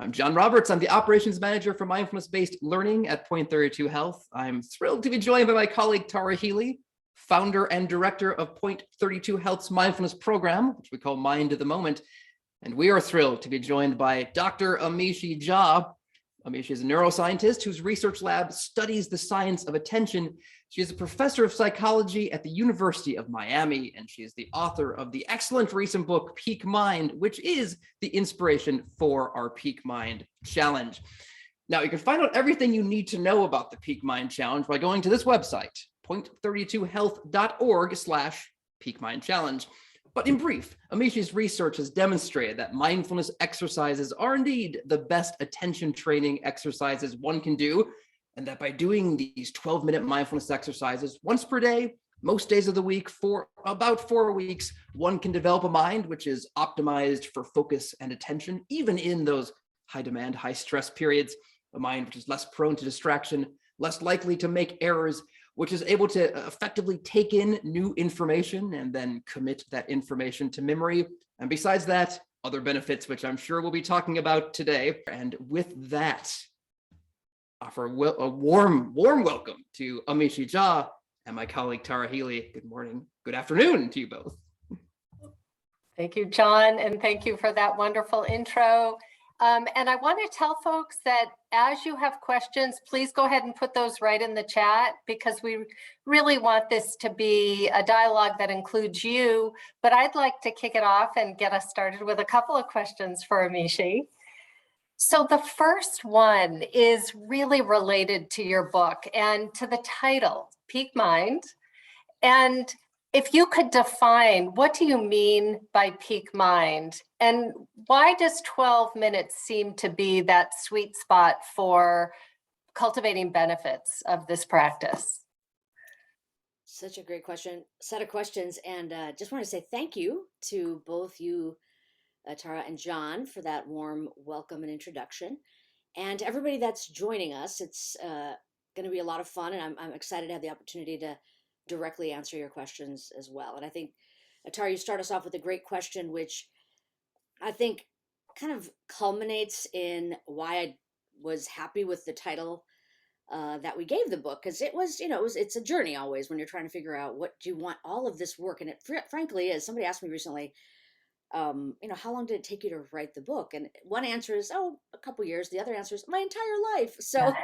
I'm John Roberts. I'm the operations manager for mindfulness-based learning at Point 32 Health. I'm thrilled to be joined by my colleague, Tara Healy, founder and director of Point 32 Health's mindfulness program, which we call Mind of the Moment. And we are thrilled to be joined by Dr. Amishi Jha. Amishi is a neuroscientist whose research lab studies the science of attention. She is a professor of psychology at the University of Miami, and she is the author of the excellent recent book, Peak Mind, which is the inspiration for our Peak Mind Challenge. Now, you can find out everything you need to know about the Peak Mind Challenge by going to this website, point32health.org/Peak Mind Challenge. But in brief, Amishi's research has demonstrated that mindfulness exercises are indeed the best attention training exercises one can do, and that by doing these 12-minute mindfulness exercises once per day, most days of the week for about 4 weeks, one can develop a mind which is optimized for focus and attention, even in those high-demand, high-stress periods, a mind which is less prone to distraction, less likely to make errors, which is able to effectively take in new information and then commit that information to memory. And besides that, other benefits, which I'm sure we'll be talking about today. And with that, offer a warm welcome to Amishi Jha and my colleague, Tara Healy. Good morning, good afternoon to you both. Thank you, John, and thank you for that wonderful intro. And I want to tell folks that as you have questions, please go ahead and put those right in the chat, because we really want this to be a dialogue that includes you. But I'd like to kick it off and get us started with a couple of questions for Amishi. So the first one is really related to your book and to the title, Peak Mind. And if you could define, what do you mean by peak mind? And why does 12 minutes seem to be that sweet spot for cultivating benefits of this practice? Such a great set of questions. And just want to say thank you to both you, Tara and John, for that warm welcome and introduction. And to everybody that's joining us, it's going to be a lot of fun. And I'm excited to have the opportunity to directly answer your questions as well. And I think, Tara, you start us off with a great question, which I think kind of culminates in why I was happy with the title that we gave the book, because it was, it's a journey always when you're trying to figure out what do you want all of this work. And it frankly is. Somebody asked me recently, how long did it take you to write the book? And one answer is, a couple years. The other answer is my entire life. So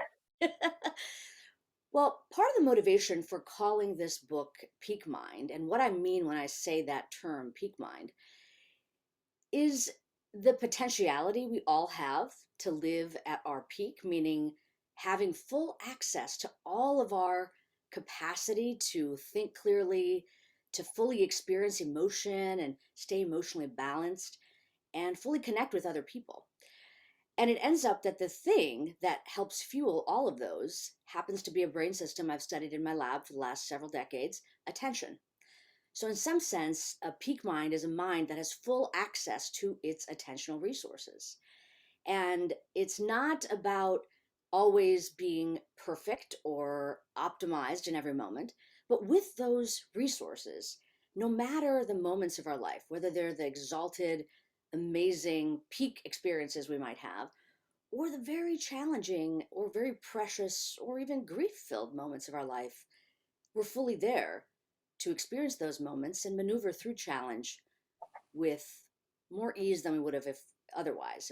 well, part of the motivation for calling this book Peak Mind, and what I mean when I say that term, peak mind, is the potentiality we all have to live at our peak, meaning having full access to all of our capacity to think clearly, to fully experience emotion and stay emotionally balanced, and fully connect with other people. And it ends up that the thing that helps fuel all of those happens to be a brain system I've studied in my lab for the last several decades, attention. So in some sense, a peak mind is a mind that has full access to its attentional resources. And it's not about always being perfect or optimized in every moment, but with those resources, no matter the moments of our life, whether they're the exalted, amazing peak experiences we might have, or the very challenging or very precious or even grief-filled moments of our life, we're fully there to experience those moments and maneuver through challenge with more ease than we would have if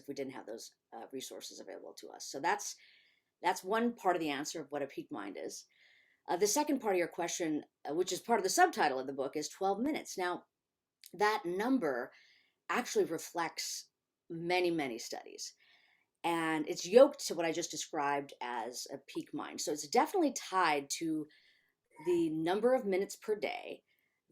we didn't have those resources available to us. So that's one part of the answer of what a peak mind is. The second part of your question, which is part of the subtitle of the book, is 12 minutes. Now, that number actually reflects many, many studies. And it's yoked to what I just described as a peak mind. So it's definitely tied to the number of minutes per day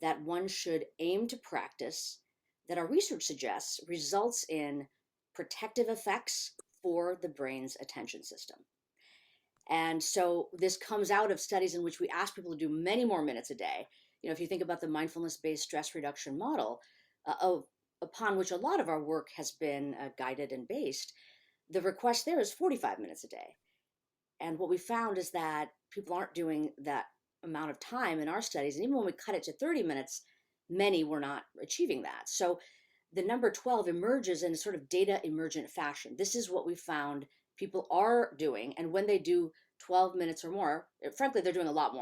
that one should aim to practice, that our research suggests results in protective effects for the brain's attention system. And so this comes out of studies in which we ask people to do many more minutes a day. If you think about the mindfulness-based stress reduction model, upon which a lot of our work has been guided and based, the request there is 45 minutes a day. And what we found is that people aren't doing that amount of time in our studies. And even when we cut it to 30 minutes, many were not achieving that. So the number 12 emerges in a sort of data emergent fashion. This is what we found people are doing. And when they do 12 minutes or more, frankly, they're doing a lot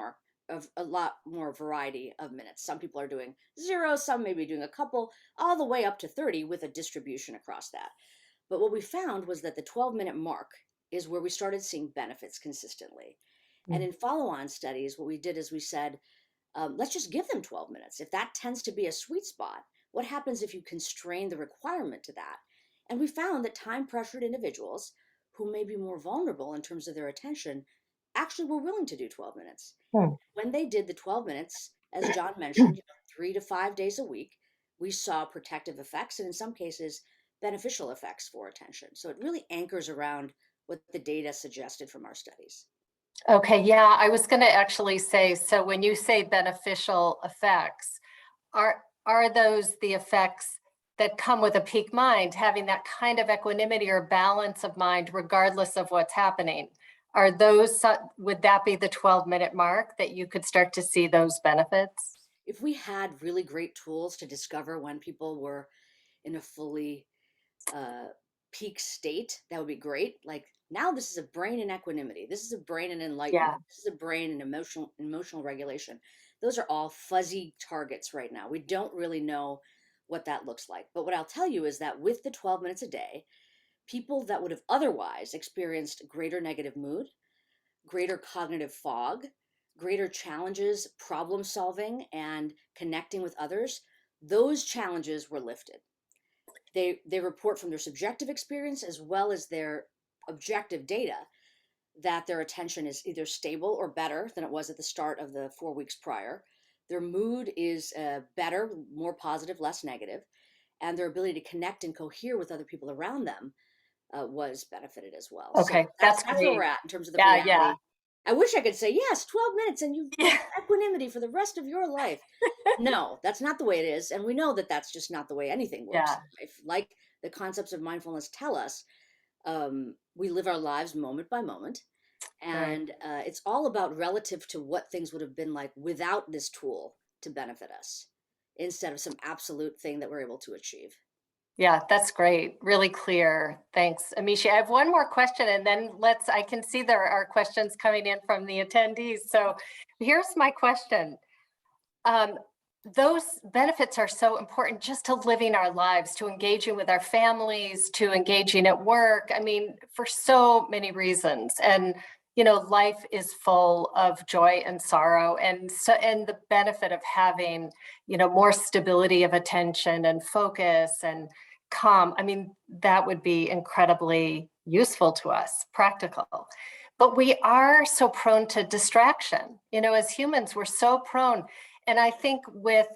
more variety of minutes. Some people are doing 0, some may be doing a couple, all the way up to 30 with a distribution across that. But what we found was that the 12-minute mark is where we started seeing benefits consistently. And in follow-on studies, what we did is we said, let's just give them 12 minutes. If that tends to be a sweet spot, what happens if you constrain the requirement to that? And we found that time-pressured individuals who may be more vulnerable in terms of their attention actually were willing to do 12 minutes. When they did the 12 minutes, as John mentioned, 3 to 5 days a week, we saw protective effects and in some cases beneficial effects for attention. So it really anchors around what the data suggested from our studies. Okay, yeah, I was going to actually say, so when you say beneficial effects, are those the effects that come with a peak mind, having that kind of equanimity or balance of mind, regardless of what's happening? Are those, would that be the 12-minute mark that you could start to see those benefits? If we had really great tools to discover when people were in a fully peak state, that would be great. Like now this is a brain in equanimity. This is a brain in enlightenment. Yeah. This is a brain in emotional regulation. Those are all fuzzy targets right now. We don't really know what that looks like. But what I'll tell you is that with the 12 minutes a day, people that would have otherwise experienced greater negative mood, greater cognitive fog, greater challenges problem solving and connecting with others, those challenges were lifted. They report from their subjective experience as well as their objective data that their attention is either stable or better than it was at the start of the 4 weeks prior. Their mood is better, more positive, less negative, and their ability to connect and cohere with other people around them was benefited as well. Okay, So that's where great. we're at in terms of the Yeah, reality. yeah. I wish I could say, yes, 12 minutes and you've Yeah. equanimity for the rest of your life. No, that's not the way it is. And we know that that's just not the way anything works. Yeah. Like the concepts of mindfulness tell us, we live our lives moment by moment. Right. And it's all about relative to what things would have been like without this tool to benefit us instead of some absolute thing that we're able to achieve. Yeah, that's great. Really clear. Thanks, Amishi. I have one more question and then I can see there are questions coming in from the attendees. So here's my question. Those benefits are so important just to living our lives, to engaging with our families, to engaging at work. I mean, for so many reasons. And life is full of joy and sorrow, and the benefit of having, more stability of attention and focus and calm. I mean, that would be incredibly useful to us, practical. But we are so prone to distraction. As humans, we're so prone. And I think with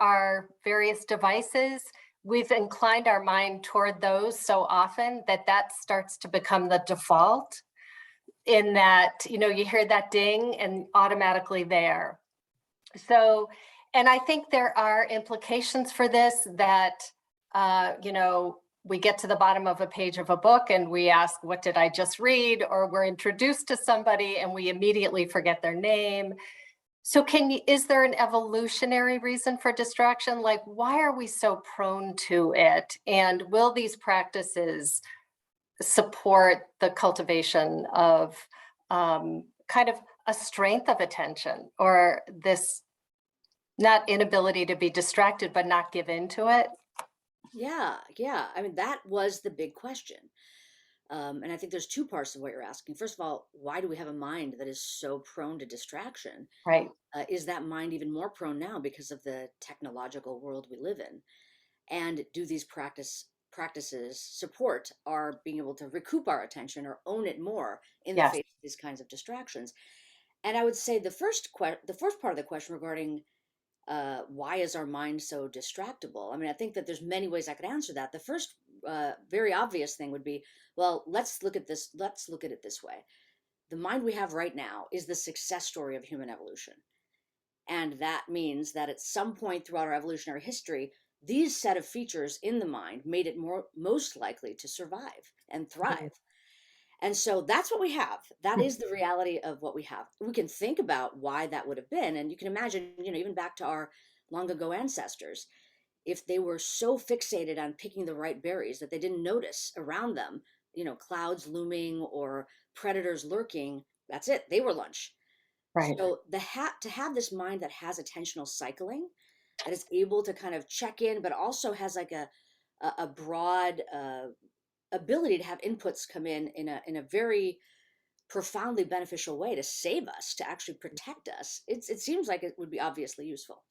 our various devices, we've inclined our mind toward those so often that starts to become the default, in that, you hear that ding and automatically there. So, and I think there are implications for this that, we get to the bottom of a page of a book and we ask, what did I just read? Or we're introduced to somebody and we immediately forget their name. So is there an evolutionary reason for distraction? Like, why are we so prone to it? And will these practices support the cultivation of kind of a strength of attention, or this not inability to be distracted, but not give in to it? Yeah. I mean, that was the big question. And I think there's two parts of what you're asking. First of all, why do we have a mind that is so prone to distraction? Right. Is that mind even more prone now because of the technological world we live in? And do these practices support our being able to recoup our attention or own it more in the Yes. face of these kinds of distractions? And I would say the first part of the question regarding why is our mind so distractible? I mean, I think that there's many ways I could answer that. The first very obvious thing would be, well, let's look at it this way. The mind we have right now is the success story of human evolution. And that means that at some point throughout our evolutionary history, these set of features in the mind made it most likely to survive and thrive. And so that's what we have. That is the reality of what we have. We can think about why that would have been. And you can imagine, even back to our long ago ancestors, if they were so fixated on picking the right berries that they didn't notice around them, clouds looming or predators lurking, that's it, they were lunch. Right. So to have this mind that has attentional cycling, that is able to kind of check in, but also has like a broad ability to have inputs come in a very profoundly beneficial way to save us, to actually protect us. It seems like it would be obviously useful.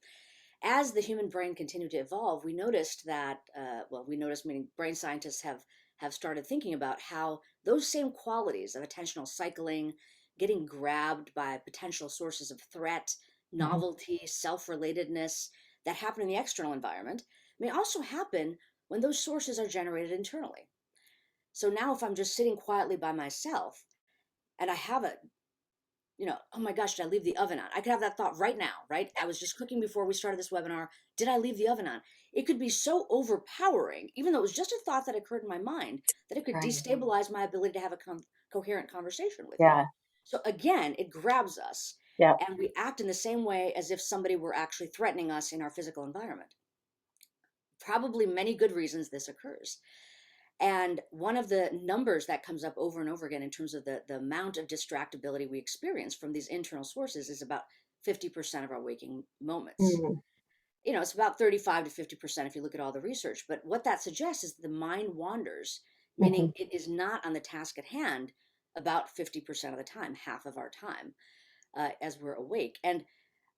As the human brain continued to evolve, we noticed that, meaning brain scientists have started thinking about how those same qualities of attentional cycling, getting grabbed by potential sources of threat, novelty, self-relatedness that happen in the external environment may also happen when those sources are generated internally. So now if I'm just sitting quietly by myself and I have oh my gosh, did I leave the oven on? I could have that thought right now, right? I was just cooking before we started this webinar. Did I leave the oven on? It could be so overpowering, even though it was just a thought that occurred in my mind, that it could Right. destabilize my ability to have a coherent conversation with you. Yeah. So again, it grabs us, Yeah. and we act in the same way as if somebody were actually threatening us in our physical environment. Probably many good reasons this occurs. And one of the numbers that comes up over and over again in terms of the amount of distractibility we experience from these internal sources is about 50% of our waking moments. Mm. It's about 35 to 50% if you look at all the research. But what that suggests is the mind wanders, meaning it is not on the task at hand about 50% of the time, half of our time, as we're awake. And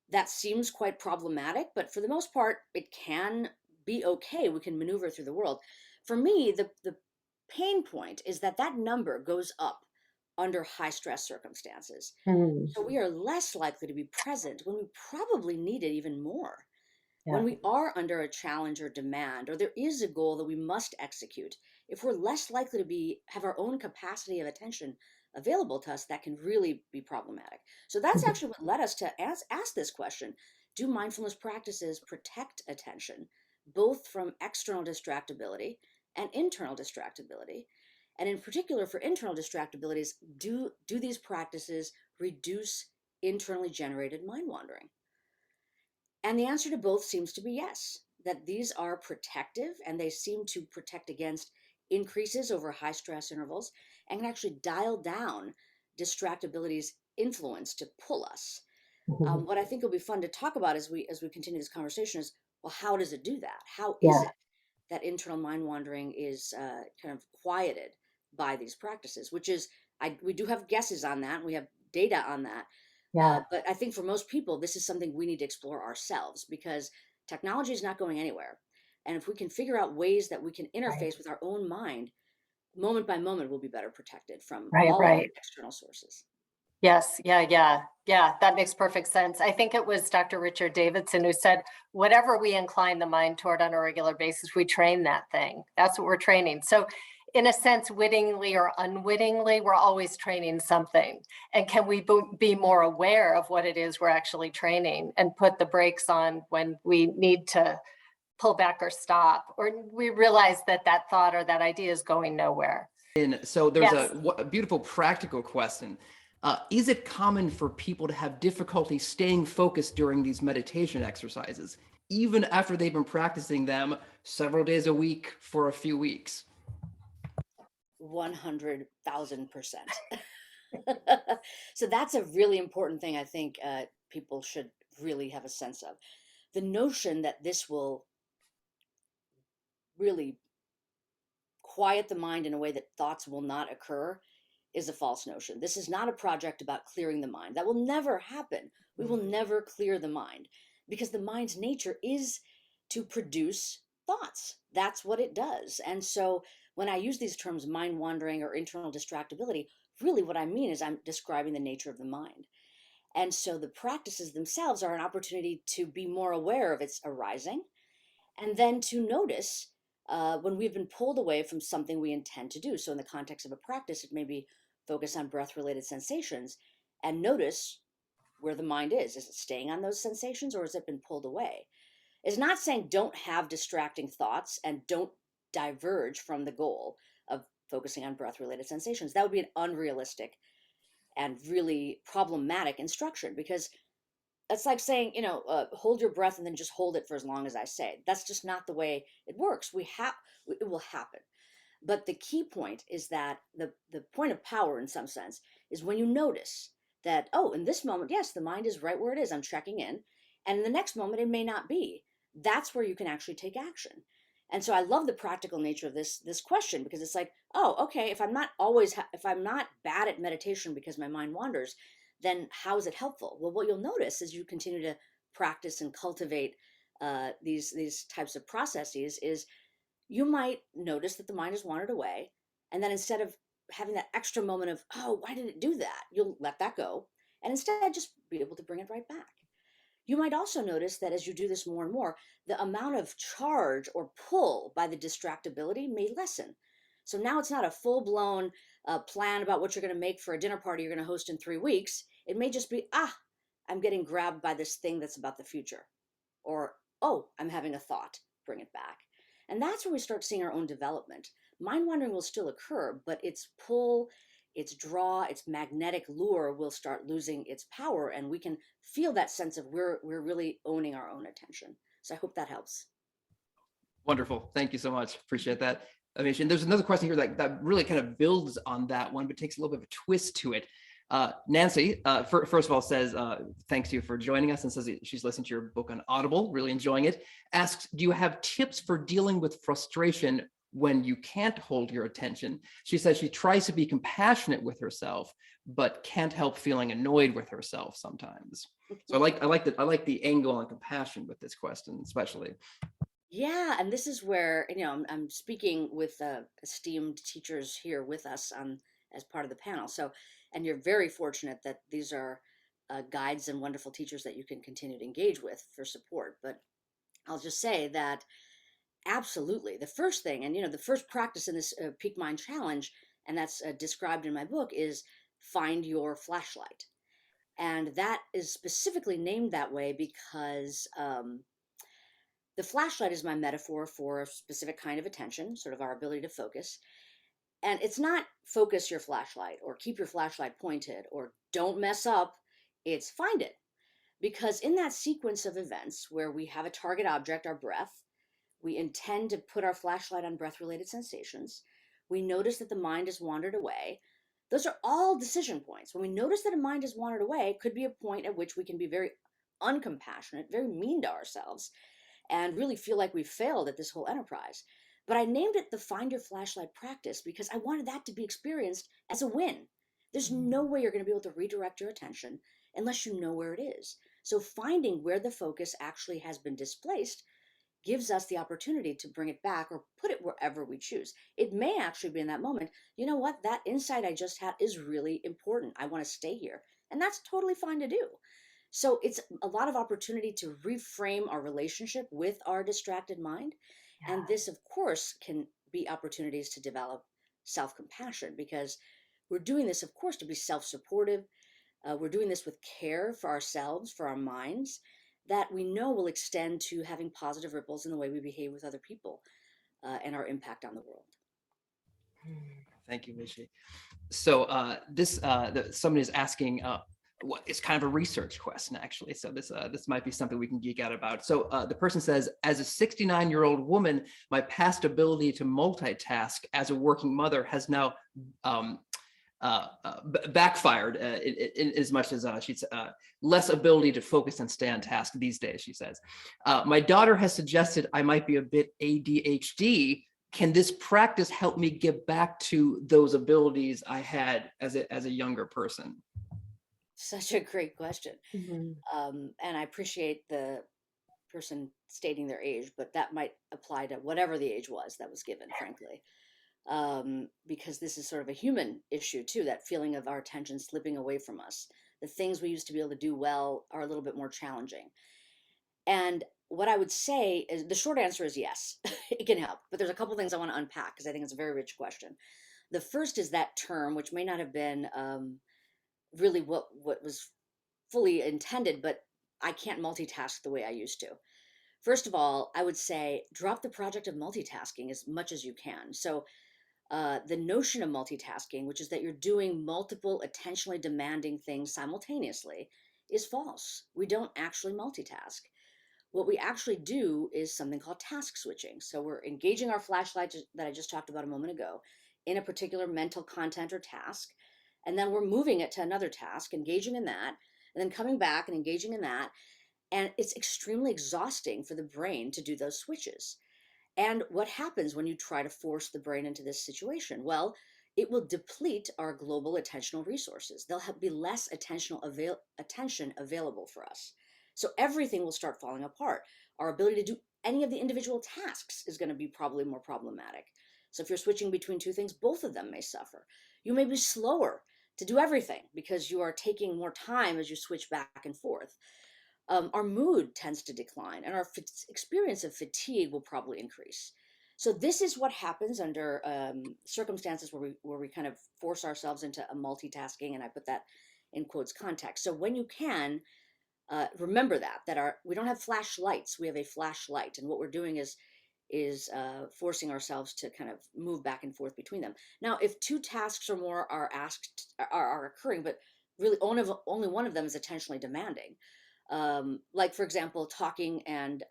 that seems quite problematic, but for the most part, it can be okay. We can maneuver through the world. For me, the pain point is that that number goes up under high stress circumstances. Mm. So we are less likely to be present when we probably need it even more. Yeah. When we are under a challenge or demand, or there is a goal that we must execute, if we're less likely to have our own capacity of attention available to us, that can really be problematic. So that's actually what led us to ask this question. Do mindfulness practices protect attention, both from external distractibility and internal distractibility? And in particular for internal distractibilities, do these practices reduce internally generated mind wandering? And the answer to both seems to be yes, that these are protective and they seem to protect against increases over high stress intervals and can actually dial down distractibility's influence to pull us. What I think will be fun to talk about as we continue this conversation is, well, how does it do that? How is Yeah. it that internal mind wandering is kind of quieted by these practices? Which is, we do have guesses on that, and we have data on that. Yeah. But I think for most people, this is something we need to explore ourselves because technology is not going anywhere. And if we can figure out ways that we can Right. interface with our own mind, moment by moment, we'll be better protected from Right. all of Right. the external sources. Yes. Yeah. That makes perfect sense. I think it was Dr. Richard Davidson who said, whatever we incline the mind toward on a regular basis, we train that thing. That's what we're training. So in a sense, wittingly or unwittingly, we're always training something. And can we be more aware of what it is we're actually training and put the brakes on when we need to pull back or stop, or we realize that that thought or that idea is going nowhere? And so there's Yes. a beautiful practical question. Is it common for people to have difficulty staying focused during these meditation exercises, even after they've been practicing them several days a week for a few weeks? 100,000%. So that's a really important thing I think people should really have a sense of. The notion that this will really quiet the mind in a way that thoughts will not occur is a false notion. This is not a project about clearing the mind. That will never happen. We will never clear the mind because the mind's nature is to produce thoughts. That's what it does. And so when I use these terms, mind wandering or internal distractibility, really what I mean is I'm describing the nature of the mind. And so the practices themselves are an opportunity to be more aware of its arising and then to notice when we've been pulled away from something we intend to do. So in the context of a practice, it may be focus on breath related sensations and notice where the mind is. Is it staying on those sensations or has it been pulled away? It's not saying don't have distracting thoughts and don't diverge from the goal of focusing on breath related sensations. That would be an unrealistic and really problematic instruction because it's like saying, hold your breath and then just hold it for as long as I say. That's just not the way it works. It will happen. But the key point is that the point of power, in some sense, is when you notice that, oh, in this moment, yes, the mind is right where it is. I'm checking in. And in the next moment, it may not be. That's where you can actually take action. And so I love the practical nature of this question, because it's like, oh, okay, if I'm not bad at meditation because my mind wanders, then how is it helpful? Well, what you'll notice as you continue to practice and cultivate these types of processes is you might notice that the mind has wandered away. And then instead of having that extra moment of, oh, why did it do that? You'll let that go. And instead just be able to bring it right back. You might also notice that as you do this more and more, the amount of charge or pull by the distractibility may lessen. So now it's not a full blown plan about what you're going to make for a dinner party you're going to host in 3 weeks. It may just be, I'm getting grabbed by this thing that's about the future. Or, oh, I'm having a thought, bring it back. And that's where we start seeing our own development. Mind wandering will still occur, but its pull, its draw, its magnetic lure will start losing its power, and we can feel that sense of we're really owning our own attention. So I hope that helps. Wonderful. Thank you so much. Appreciate that, Amishi. And there's another question here that really kind of builds on that one, but takes a little bit of a twist to it. Nancy, first of all, says, thanks to you for joining us, and says she's listened to your book on Audible, really enjoying it. Asks, do you have tips for dealing with frustration when you can't hold your attention? She says she tries to be compassionate with herself, but can't help feeling annoyed with herself sometimes. So I like the angle on compassion with this question, especially. Yeah, and this is where, I'm speaking with esteemed teachers here with us as part of the panel. So, and you're very fortunate that these are guides and wonderful teachers that you can continue to engage with for support. But I'll just say that absolutely, the first thing, and the first practice in this Peak Mind Challenge, and that's described in my book, is find your flashlight. And that is specifically named that way because the flashlight is my metaphor for a specific kind of attention, sort of our ability to focus. And it's not focus your flashlight or keep your flashlight pointed or don't mess up. It's find it. Because in that sequence of events where we have a target object, our breath, we intend to put our flashlight on breath related sensations. We notice that the mind has wandered away. Those are all decision points. When we notice that a mind has wandered away, it could be a point at which we can be very uncompassionate, very mean to ourselves, and really feel like we failed at this whole enterprise. But I named it the Find Your Flashlight practice because I wanted that to be experienced as a win. There's no way you're going to be able to redirect your attention unless you know where it is. So finding where the focus actually has been displaced gives us the opportunity to bring it back or put it wherever we choose. It may actually be in that moment, you know what, that insight I just had is really important. I want to stay here. And that's totally fine to do. So it's a lot of opportunity to reframe our relationship with our distracted mind. Yeah. And this, of course, can be opportunities to develop self-compassion, because we're doing this, of course, to be self-supportive. We're doing this with care for ourselves, for our minds, that we know will extend to having positive ripples in the way we behave with other people and our impact on the world. Thank you, Mishi. So somebody is asking, what it's kind of a research question, actually. So this might be something we can geek out about. So the person says, as a 69-year-old woman, my past ability to multitask as a working mother has now backfired in as much as she's less ability to focus and stay on task these days, she says. My daughter has suggested I might be a bit ADHD. Can this practice help me get back to those abilities I had as a younger person? Such a great question. Mm-hmm. And I appreciate the person stating their age, but that might apply to whatever the age was that was given, frankly. Because this is sort of a human issue too, that feeling of our attention slipping away from us. The things we used to be able to do well are a little bit more challenging. And what I would say is the short answer is yes, it can help. But there's a couple things I want to unpack because I think it's a very rich question. The first is that term, which may not have been really what was fully intended, but I can't multitask the way I used to. First of all, I would say drop the project of multitasking as much as you can. So the notion of multitasking, which is that you're doing multiple attentionally demanding things simultaneously, is false. We don't actually multitask. What we actually do is something called task switching. So we're engaging our flashlight that I just talked about a moment ago in a particular mental content or task, and then we're moving it to another task, engaging in that, and then coming back and engaging in that. And it's extremely exhausting for the brain to do those switches. And what happens when you try to force the brain into this situation? Well, it will deplete our global attentional resources. There'll be less attention available for us. So everything will start falling apart. Our ability to do any of the individual tasks is going to be probably more problematic. So if you're switching between two things, both of them may suffer. You may be slower to do everything because you are taking more time as you switch back and forth. Our mood tends to decline, and our experience of fatigue will probably increase. So this is what happens under circumstances where we kind of force ourselves into a multitasking, and I put that in quotes context. So when you can, remember that we don't have flashlights, we have a flashlight, and what we're doing is forcing ourselves to kind of move back and forth between them. Now, if two tasks or more are occurring, but really only one of them is attentionally demanding, like for example, talking and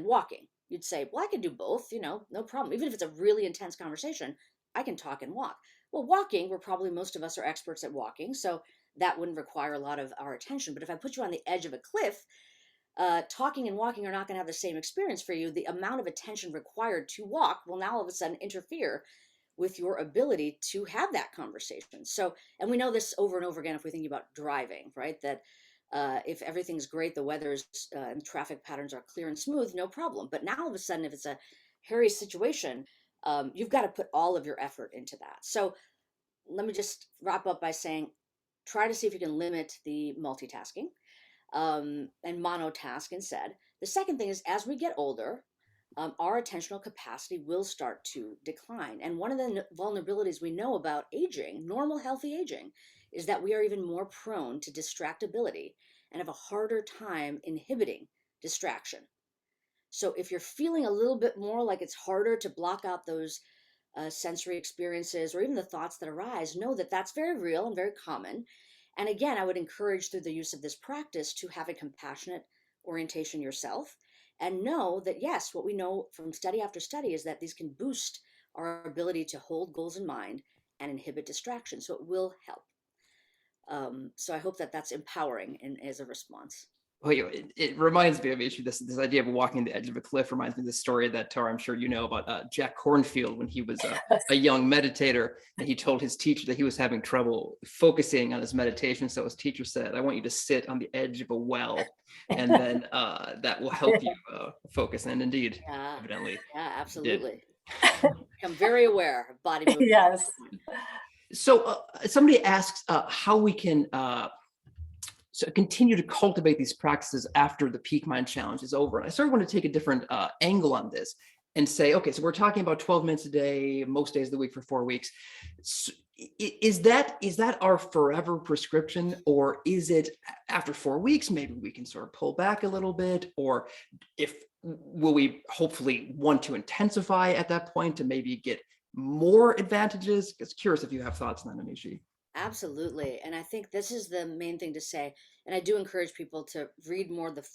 walking, you'd say, well, I can do both, no problem. Even if it's a really intense conversation, I can talk and walk. Well, walking, most of us are experts at walking, so that wouldn't require a lot of our attention. But if I put you on the edge of a cliff, talking and walking are not going to have the same experience for you. The amount of attention required to walk will now all of a sudden interfere with your ability to have that conversation. So, and we know this over and over again if we think about driving, right? That if everything's great, the weather's and traffic patterns are clear and smooth, no problem. But now all of a sudden, if it's a hairy situation, you've got to put all of your effort into that. So let me just wrap up by saying, try to see if you can limit the multitasking and monotask instead. The second thing is, as we get older, our attentional capacity will start to decline. And one of the vulnerabilities we know about aging, normal healthy aging, is that we are even more prone to distractibility and have a harder time inhibiting distraction. So if you're feeling a little bit more like it's harder to block out those sensory experiences or even the thoughts that arise, know that that's very real and very common. And again, I would encourage through the use of this practice to have a compassionate orientation yourself and know that, yes, what we know from study after study is that these can boost our ability to hold goals in mind and inhibit distraction. So it will help. So I hope that that's empowering as a response. Well, it reminds me of issue. This idea of walking the edge of a cliff reminds me of the story that, Tara, I'm sure you know about Jack Cornfield when he was a young meditator, and he told his teacher that he was having trouble focusing on his meditation. So his teacher said, "I want you to sit on the edge of a well, and then that will help you focus." And indeed, evidently, yeah, absolutely. Become very aware of body movement. Yes. So somebody asks how we can so continue to cultivate these practices after the Peak Mind Challenge is over. And I sort of want to take a different angle on this and say, okay, so we're talking about 12 minutes a day, most days of the week for 4 weeks. So is that our forever prescription, or is it after 4 weeks, maybe we can sort of pull back a little bit, or will we hopefully want to intensify at that point to maybe get more advantages? Just curious if you have thoughts on that, Amishi. Absolutely. And I think this is the main thing to say. And I do encourage people to read more the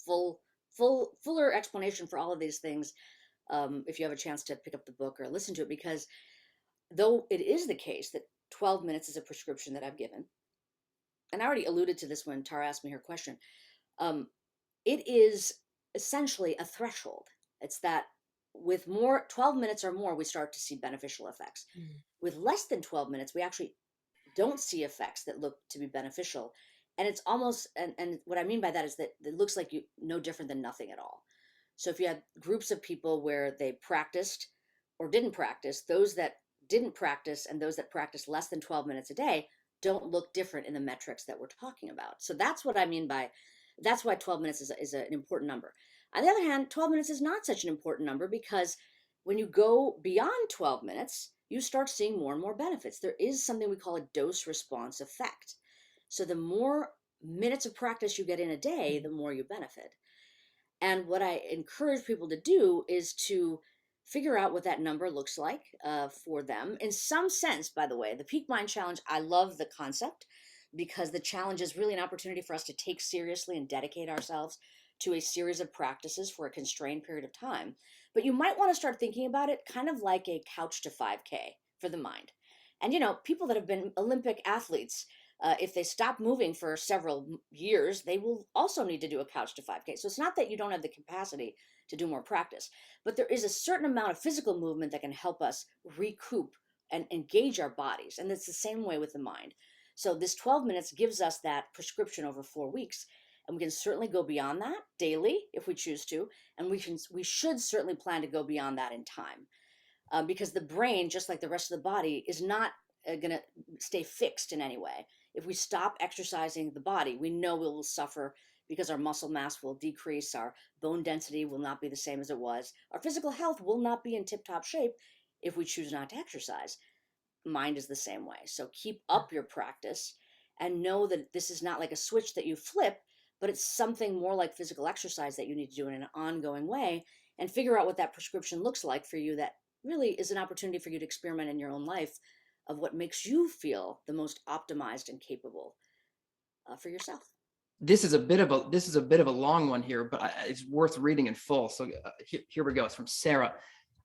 fuller explanation for all of these things if you have a chance to pick up the book or listen to it, because though it is the case that 12 minutes is a prescription that I've given, and I already alluded to this when Tara asked me her question, it is essentially a threshold. It's that with 12 minutes or more, we start to see beneficial effects. With less than 12 minutes, we actually don't see effects that look to be beneficial. And it's almost, and what I mean by that is that it looks like no different than nothing at all. So if you had groups of people where they practiced or didn't practice, those that didn't practice and those that practiced less than 12 minutes a day don't look different in the metrics that we're talking about. So that's what I mean by, that's why 12 minutes is an important number. On the other hand, 12 minutes is not such an important number, because when you go beyond 12 minutes, you start seeing more and more benefits. There is something we call a dose response effect. So the more minutes of practice you get in a day, the more you benefit. And what I encourage people to do is to figure out what that number looks like for them. In some sense, by the way, the Peak Mind Challenge, I love the concept. because the challenge is really an opportunity for us to take seriously and dedicate ourselves to a series of practices for a constrained period of time. But you might want to start thinking about it kind of like a couch to 5K for the mind. And people that have been Olympic athletes, if they stop moving for several years, they will also need to do a couch to 5K. So it's not that you don't have the capacity to do more practice, but there is a certain amount of physical movement that can help us recoup and engage our bodies. And it's the same way with the mind. So this 12 minutes gives us that prescription over 4 weeks. And we can certainly go beyond that daily if we choose to. And we should certainly plan to go beyond that in time. Because the brain, just like the rest of the body, is not going to stay fixed in any way. If we stop exercising the body, we know we will suffer because our muscle mass will decrease, our bone density will not be the same as it was, our physical health will not be in tip-top shape if we choose not to exercise. Mind is the same way. So keep up your practice and know that this is not like a switch that you flip, but it's something more like physical exercise that you need to do in an ongoing way, and figure out what that prescription looks like for you. That really is an opportunity for you to experiment in your own life of what makes you feel the most optimized and capable for yourself. This is a bit of a long one here, but it's worth reading in full. So here we go. It's from Sarah.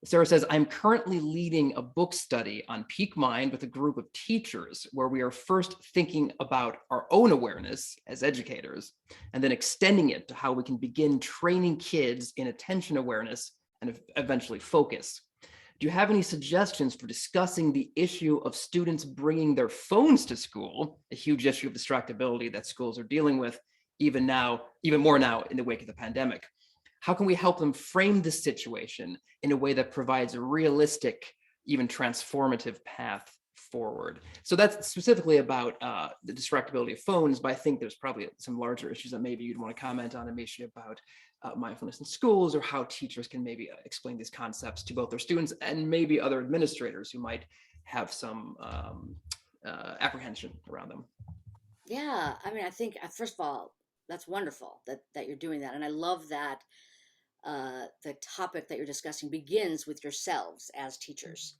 Sarah says, I'm currently leading a book study on peak mind with a group of teachers where we are first thinking about our own awareness as educators and then extending it to how we can begin training kids in attention awareness and eventually focus. Do you have any suggestions for discussing the issue of students bringing their phones to school, a huge issue of distractibility that schools are dealing with even more now in the wake of the pandemic? How can we help them frame this situation in a way that provides a realistic, even transformative path forward? So that's specifically about the distractibility of phones, but I think there's probably some larger issues that maybe you'd want to comment on, Amishi, about mindfulness in schools, or how teachers can maybe explain these concepts to both their students and maybe other administrators who might have some apprehension around them. Yeah, I mean, I think first of all, that's wonderful that you're doing that, and I love that the topic that you're discussing begins with yourselves as teachers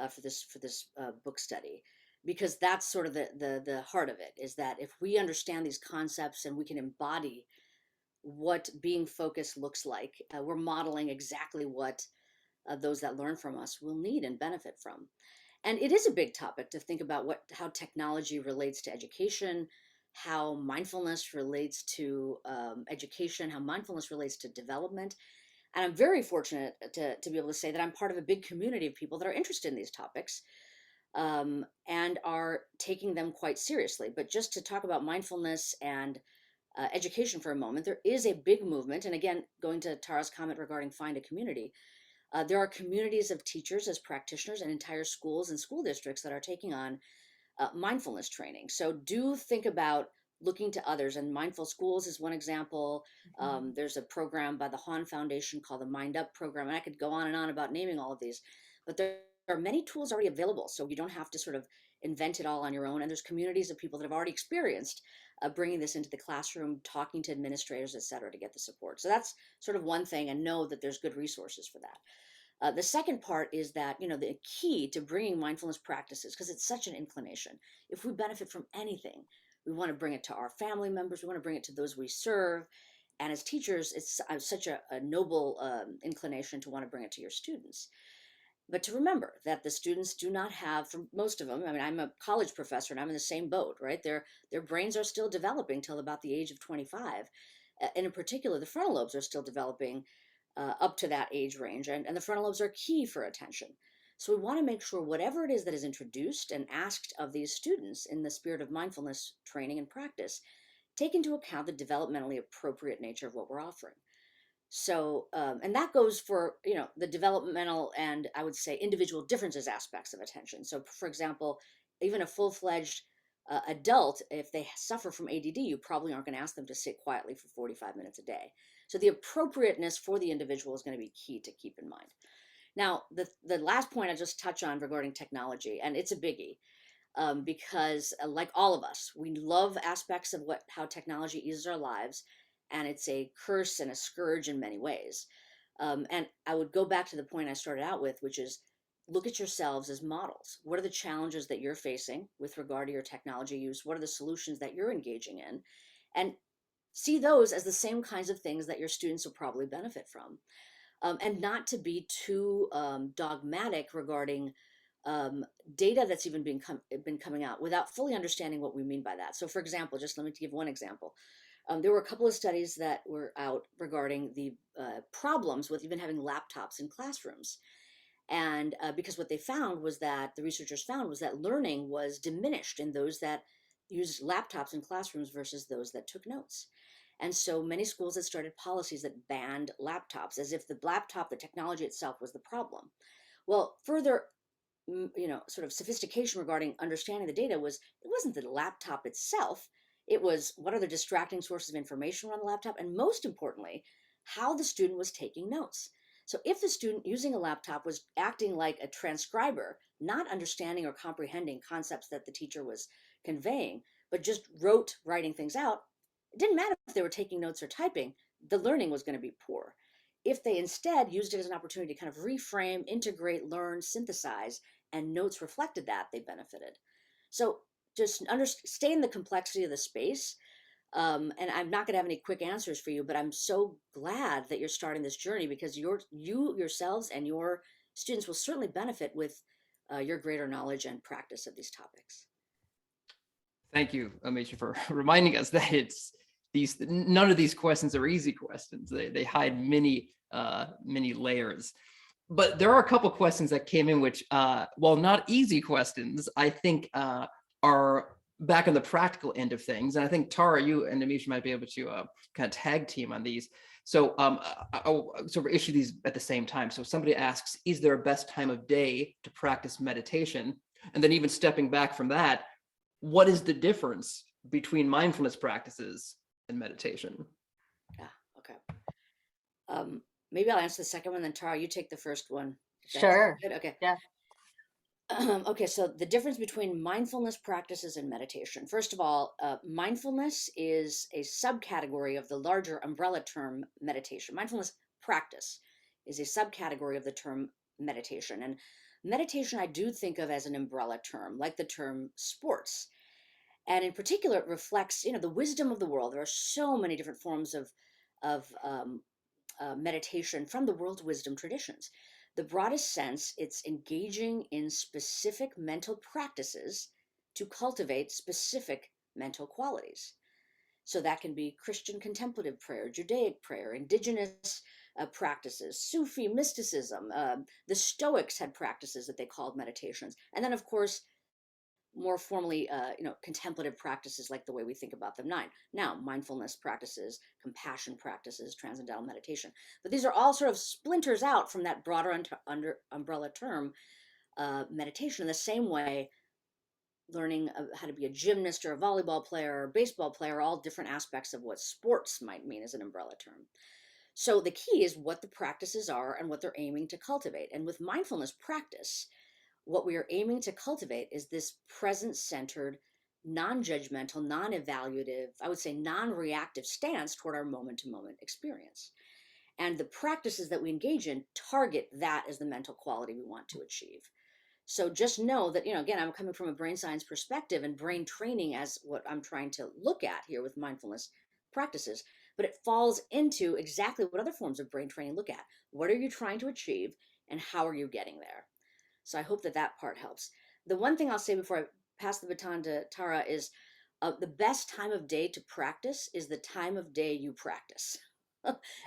for this book study, because that's sort of the heart of it, is that if we understand these concepts and we can embody what being focused looks like, we're modeling exactly what those that learn from us will need and benefit from. And it is a big topic to think about how technology relates to education, how mindfulness relates to education, how mindfulness relates to development. And I'm very fortunate to be able to say that I'm part of a big community of people that are interested in these topics and are taking them quite seriously. But just to talk about mindfulness and education for a moment, there is a big movement. And again, going to Tara's comment regarding find a community, there are communities of teachers as practitioners and entire schools and school districts that are taking on mindfulness training. So do think about looking to others, and Mindful Schools is one example. There's a program by the Hahn Foundation called the Mind Up program, and I could go on and on about naming all of these, but there are many tools already available, so you don't have to sort of invent it all on your own. And there's communities of people that have already experienced bringing this into the classroom, talking to administrators, et cetera, to get the support. So that's sort of one thing, and know that there's good resources for that. The second part is that, the key to bringing mindfulness practices, because it's such an inclination, if we benefit from anything, we want to bring it to our family members, we want to bring it to those we serve. And as teachers, it's such a noble inclination to want to bring it to your students. But to remember that the students do not have, for most of them, I mean, I'm a college professor and I'm in the same boat, right? Their brains are still developing till about the age of 25. And in particular, the frontal lobes are still developing up to that age range. And the frontal lobes are key for attention. So we want to make sure whatever it is that is introduced and asked of these students in the spirit of mindfulness training and practice, take into account the developmentally appropriate nature of what we're offering. So, and that goes for, the developmental and I would say individual differences aspects of attention. So for example, even a full-fledged adult, if they suffer from ADD, you probably aren't going to ask them to sit quietly for 45 minutes a day. So the appropriateness for the individual is going to be key to keep in mind. Now, the last point I just touch on regarding technology, and it's a biggie, because like all of us, we love aspects of how technology eases our lives, and it's a curse and a scourge in many ways. And I would go back to the point I started out with, which is look at yourselves as models. What are the challenges that you're facing with regard to your technology use? What are the solutions that you're engaging in? And see those as the same kinds of things that your students will probably benefit from. And not to be too dogmatic regarding data that's even been coming out without fully understanding what we mean by that. So for example, just let me give one example. There were a couple of studies that were out regarding the problems with even having laptops in classrooms. And because what they found was that the researchers found was that learning was diminished in those that used laptops in classrooms versus those that took notes. And so many schools had started policies that banned laptops as if the laptop, the technology itself, was the problem. Well, further sort of sophistication regarding understanding the data was, it wasn't the laptop itself, it was what are the distracting sources of information on the laptop, and most importantly, how the student was taking notes. So if the student using a laptop was acting like a transcriber, not understanding or comprehending concepts that the teacher was conveying, but just writing things out, it didn't matter if they were taking notes or typing, the learning was going to be poor. If they instead used it as an opportunity to kind of reframe, integrate, learn, synthesize, and notes reflected that, they benefited. So just stay in the complexity of the space. And I'm not going to have any quick answers for you, but I'm so glad that you're starting this journey, because you yourselves and your students will certainly benefit with your greater knowledge and practice of these topics. Thank you, Amishi, for reminding us that none of these questions are easy questions. They hide many layers. But there are a couple questions that came in which, while not easy questions, I think are back on the practical end of things. And I think Tara, you and Amishi might be able to kind of tag team on these. So I'll sort of issue these at the same time. So somebody asks, is there a best time of day to practice meditation? And then even stepping back from that, what is the difference between mindfulness practices and meditation? Yeah, okay. Maybe I'll answer the second one, then Tara, you take the first one. Sure. Good? Okay. Yeah. Okay, so the difference between mindfulness practices and meditation. First of all, mindfulness is a subcategory of the larger umbrella term meditation. Mindfulness practice is a subcategory of the term meditation. And meditation I do think of as an umbrella term, like the term sports. And in particular, it reflects, the wisdom of the world. There are so many different forms of meditation from the world's wisdom traditions. The broadest sense, it's engaging in specific mental practices to cultivate specific mental qualities. So that can be Christian contemplative prayer, Judaic prayer, indigenous practices, Sufi mysticism. The Stoics had practices that they called meditations. And then, of course, more formally, contemplative practices like the way we think about them now, mindfulness practices, compassion practices, transcendental meditation. But these are all sort of splinters out from that broader umbrella term, meditation. In the same way, learning how to be a gymnast or a volleyball player or a baseball player are all different aspects of what sports might mean as an umbrella term. So the key is what the practices are and what they're aiming to cultivate. And with mindfulness practice, what we are aiming to cultivate is this present-centered, non-judgmental, non-evaluative, I would say non-reactive stance toward our moment-to-moment experience. And the practices that we engage in target that as the mental quality we want to achieve. So just know that, again, I'm coming from a brain science perspective and brain training as what I'm trying to look at here with mindfulness practices, but it falls into exactly what other forms of brain training look at. What are you trying to achieve and how are you getting there? So I hope that part helps. The one thing I'll say before I pass the baton to Tara is the best time of day to practice is the time of day you practice.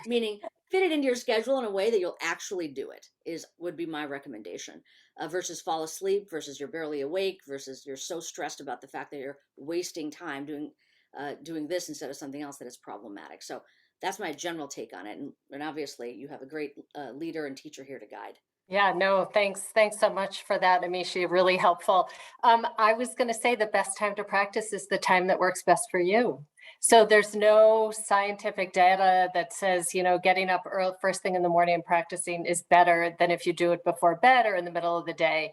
Meaning fit it into your schedule in a way that you'll actually do it would be my recommendation, versus fall asleep, versus you're barely awake, versus you're so stressed about the fact that you're wasting time doing this instead of something else that is problematic. So that's my general take on it. And obviously you have a great leader and teacher here to guide. Yeah, no, thanks. Thanks so much for that, Amishi. Really helpful. I was going to say the best time to practice is the time that works best for you. So there's no scientific data that says, getting up early, first thing in the morning and practicing is better than if you do it before bed or in the middle of the day.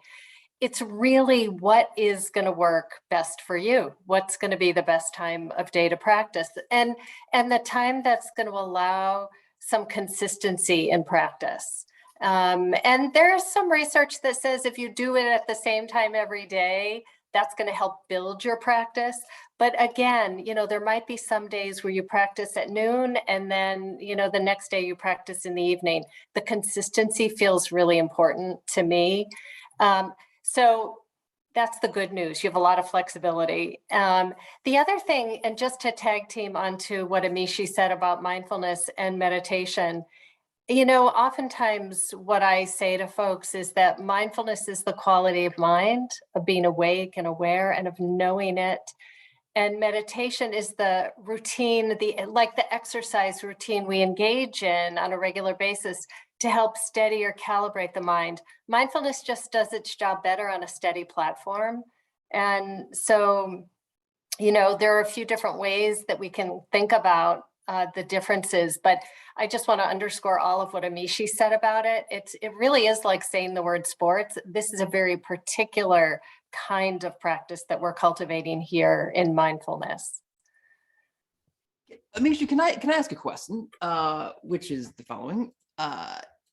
It's really what is going to work best for you. What's going to be the best time of day to practice, and the time that's going to allow some consistency in practice. And there's some research that says if you do it at the same time every day, that's going to help build your practice. But again, there might be some days where you practice at noon and then, the next day you practice in the evening. The consistency feels really important to me. So that's the good news. You have a lot of flexibility. The other thing, and just to tag team onto what Amishi said about mindfulness and meditation, oftentimes what I say to folks is that mindfulness is the quality of mind, of being awake and aware and of knowing it. And meditation is the routine, like the exercise routine we engage in on a regular basis to help steady or calibrate the mind. Mindfulness just does its job better on a steady platform. And so, there are a few different ways that we can think about the differences, but I just want to underscore all of what Amishi said about it. It really is like saying the word sports. This is a very particular kind of practice that we're cultivating here in mindfulness. Amishi, can I ask a question, which is the following?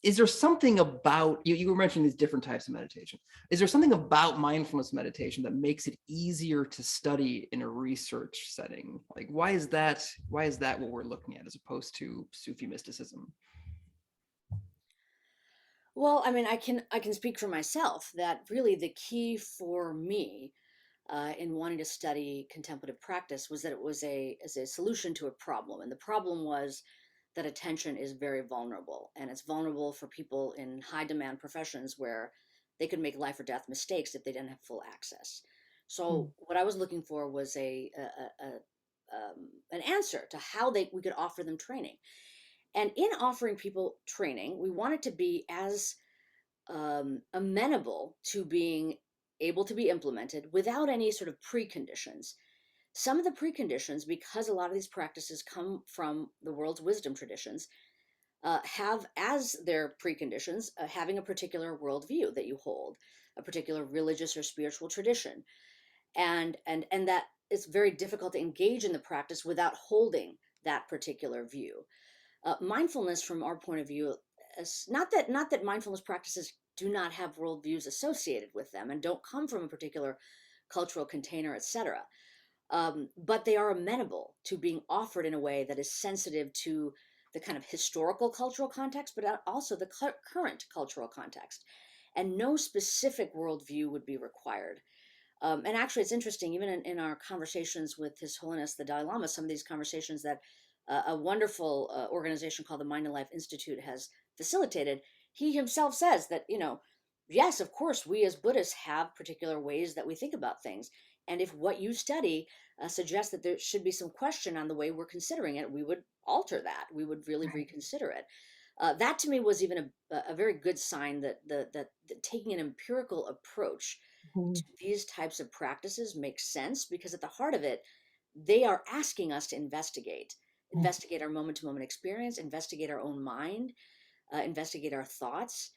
Is there something about, you were mentioning these different types of meditation. Is there something about mindfulness meditation that makes it easier to study in a research setting? Like, why is that what we're looking at as opposed to Sufi mysticism? Well, I mean, I can speak for myself that really the key for me in wanting to study contemplative practice was that it was as a solution to a problem, and the problem was that attention is very vulnerable, and it's vulnerable for people in high demand professions where they could make life or death mistakes if they didn't have full access. So what I was looking for was an answer to how we could offer them training. And in offering people training, we wanted to be as amenable to being able to be implemented without any sort of preconditions. Some of the preconditions, because a lot of these practices come from the world's wisdom traditions, have as their preconditions having a particular worldview that you hold, a particular religious or spiritual tradition, and that it's very difficult to engage in the practice without holding that particular view. Mindfulness, from our point of view, is not that mindfulness practices do not have worldviews associated with them and don't come from a particular cultural container, etc. But they are amenable to being offered in a way that is sensitive to the kind of historical cultural context, but also the current cultural context. And no specific worldview would be required. And actually, it's interesting, even in our conversations with His Holiness the Dalai Lama, some of these conversations that a wonderful organization called the Mind and Life Institute has facilitated, he himself says that, yes, of course, we as Buddhists have particular ways that we think about things. And if what you study suggests that there should be some question on the way we're considering it, we would alter that. We would really reconsider it. That to me was even a very good sign that that taking an empirical approach to these types of practices makes sense, because at the heart of it, they are asking us to investigate our moment to moment experience, investigate our own mind, investigate our thoughts.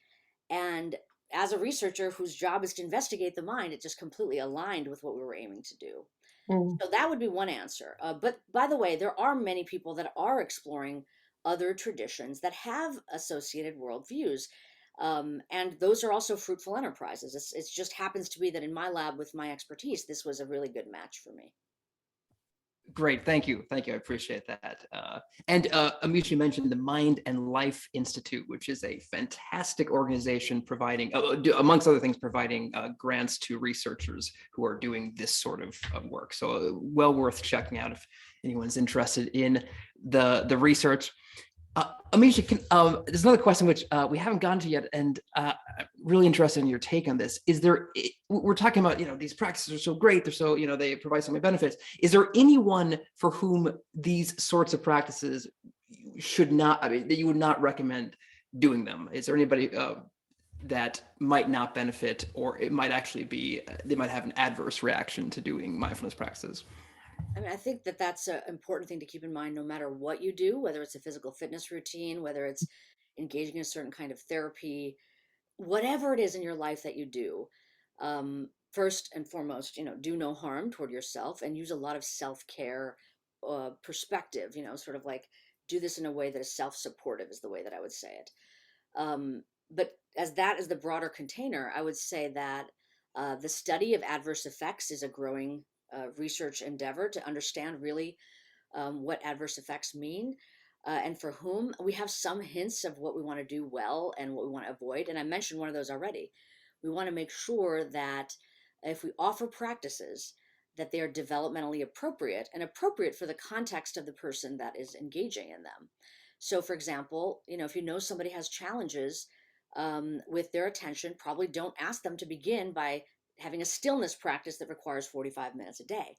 And as a researcher whose job is to investigate the mind, it just completely aligned with what we were aiming to do. So that would be one answer. But by the way, there are many people that are exploring other traditions that have associated worldviews. And those are also fruitful enterprises. It just happens to be that in my lab, with my expertise, this was a really good match for me. Great, thank you. I appreciate that. And Amishi mentioned the Mind and Life Institute, which is a fantastic organization providing, amongst other things, providing grants to researchers who are doing this sort of work. So well worth checking out if anyone's interested in the research. Amishi, there's another question which we haven't gotten to yet, and really interested in your take on this. We're talking about, these practices are so great, they're so, they provide so many benefits. Is there anyone for whom these sorts of practices should not, that you would not recommend doing them? Is there anybody that might not benefit, or it might actually be, they might have an adverse reaction to doing mindfulness practices? I mean, I think that that's an important thing to keep in mind, no matter what you do, whether it's a physical fitness routine, whether it's engaging in a certain kind of therapy, whatever it is in your life that you do. First and foremost, do no harm toward yourself, and use a lot of self-care perspective, sort of like do this in a way that is self-supportive, is the way that I would say it. But as that is the broader container, I would say that the study of adverse effects is a growing research endeavor to understand really what adverse effects mean and for whom. We have some hints of what we want to do well and what we want to avoid. And I mentioned one of those already. We want to make sure that if we offer practices, that they are developmentally appropriate and appropriate for the context of the person that is engaging in them. So, for example, if you know somebody has challenges with their attention, probably don't ask them to begin by having a stillness practice that requires 45 minutes a day.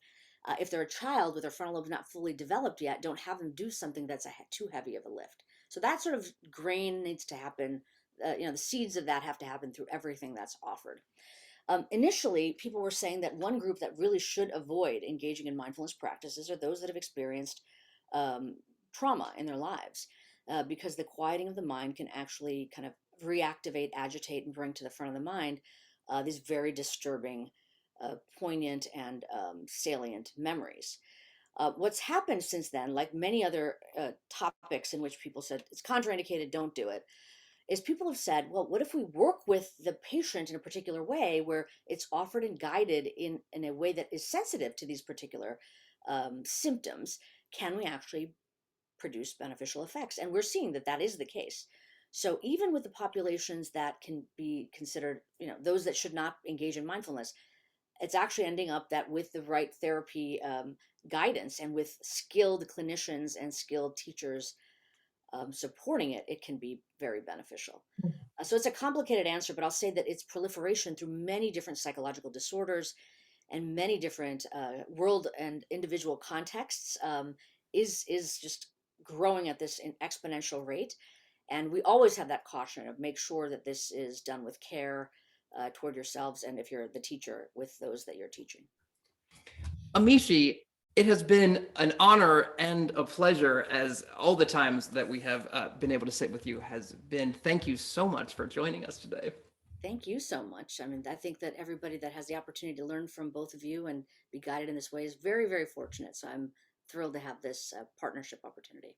If they're a child with their frontal lobe not fully developed yet, don't have them do something that's too heavy of a lift. So that sort of grain needs to happen. The seeds of that have to happen through everything that's offered. Initially, people were saying that one group that really should avoid engaging in mindfulness practices are those that have experienced um, trauma in their lives, because the quieting of the mind can actually kind of reactivate, agitate, and bring to the front of the mind these very disturbing, poignant, and salient memories. What's happened since then, like many other topics in which people said it's contraindicated, don't do it, is people have said, well, what if we work with the patient in a particular way where it's offered and guided in a way that is sensitive to these particular symptoms? Can we actually produce beneficial effects? And we're seeing that that is the case. So even with the populations that can be considered, those that should not engage in mindfulness, it's actually ending up that with the right therapy guidance and with skilled clinicians and skilled teachers supporting it, it can be very beneficial. So it's a complicated answer, but I'll say that its proliferation through many different psychological disorders and many different world and individual contexts is just growing at this exponential rate. And we always have that caution of make sure that this is done with care toward yourselves, and if you're the teacher, with those that you're teaching. Amishi, it has been an honor and a pleasure, as all the times that we have been able to sit with you has been. Thank you so much for joining us today. Thank you so much. I mean, I think that everybody that has the opportunity to learn from both of you and be guided in this way is very, very fortunate. So I'm thrilled to have this partnership opportunity.